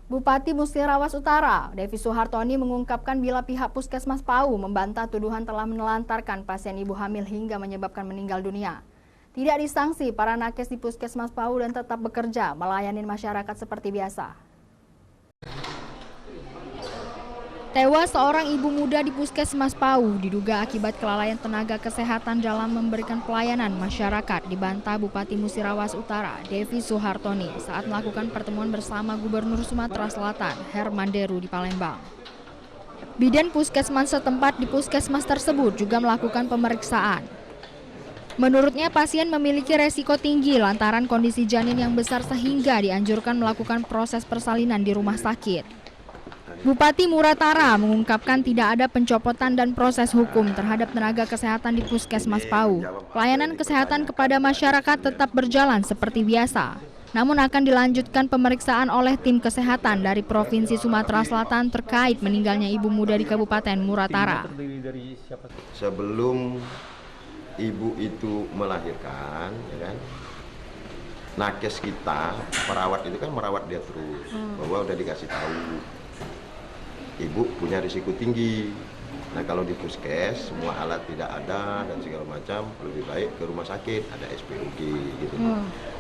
Bupati Musirawas Utara, Devi Suhartoni mengungkapkan bila pihak Puskesmas Pau membantah tuduhan telah menelantarkan pasien ibu hamil hingga menyebabkan meninggal dunia. Tidak disanksi para nakes di Puskesmas Pau dan tetap bekerja melayani masyarakat seperti biasa. Tewas seorang ibu muda di Puskesmas Pau diduga akibat kelalaian tenaga kesehatan dalam memberikan pelayanan masyarakat, dibantah Bupati Musirawas Utara, Devi Suhartoni, saat melakukan pertemuan bersama Gubernur Sumatera Selatan, Herman Deru di Palembang. Bidan Puskesmas setempat di Puskesmas tersebut juga melakukan pemeriksaan. Menurutnya pasien memiliki resiko tinggi lantaran kondisi janin yang besar sehingga dianjurkan melakukan proses persalinan di rumah sakit. Bupati Muratara mengungkapkan tidak ada pencopotan dan proses hukum terhadap tenaga kesehatan di Puskesmas Pau. Pelayanan kesehatan kepada masyarakat tetap berjalan seperti biasa. Namun akan dilanjutkan pemeriksaan oleh tim kesehatan dari Provinsi Sumatera Selatan terkait meninggalnya ibu muda di Kabupaten Muratara. Sebelum ibu itu melahirkan, ya kan, nakes kita, perawat itu kan merawat dia terus, bahwa udah dikasih tahu ibu punya risiko tinggi. Nah, kalau di puskes semua alat tidak ada dan segala macam, lebih baik ke rumah sakit, ada SPOG gitu.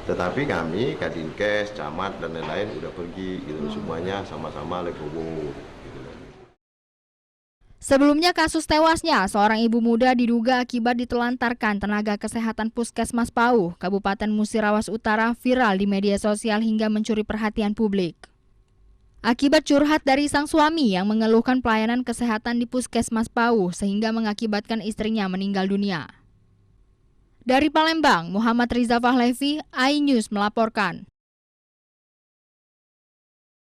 Tetapi kami Kadinkes, camat dan lain-lain udah pergi gitu, semuanya sama-sama legowo gitu. Sebelumnya kasus tewasnya seorang ibu muda diduga akibat ditelantarkan tenaga kesehatan Puskesmas Pau, Kabupaten Musirawas Utara viral di media sosial hingga mencuri perhatian publik. Akibat curhat dari sang suami yang mengeluhkan pelayanan kesehatan di Puskesmas Pau sehingga mengakibatkan istrinya meninggal dunia. Dari Palembang, Muhammad Riza Fahlevi, iNews melaporkan.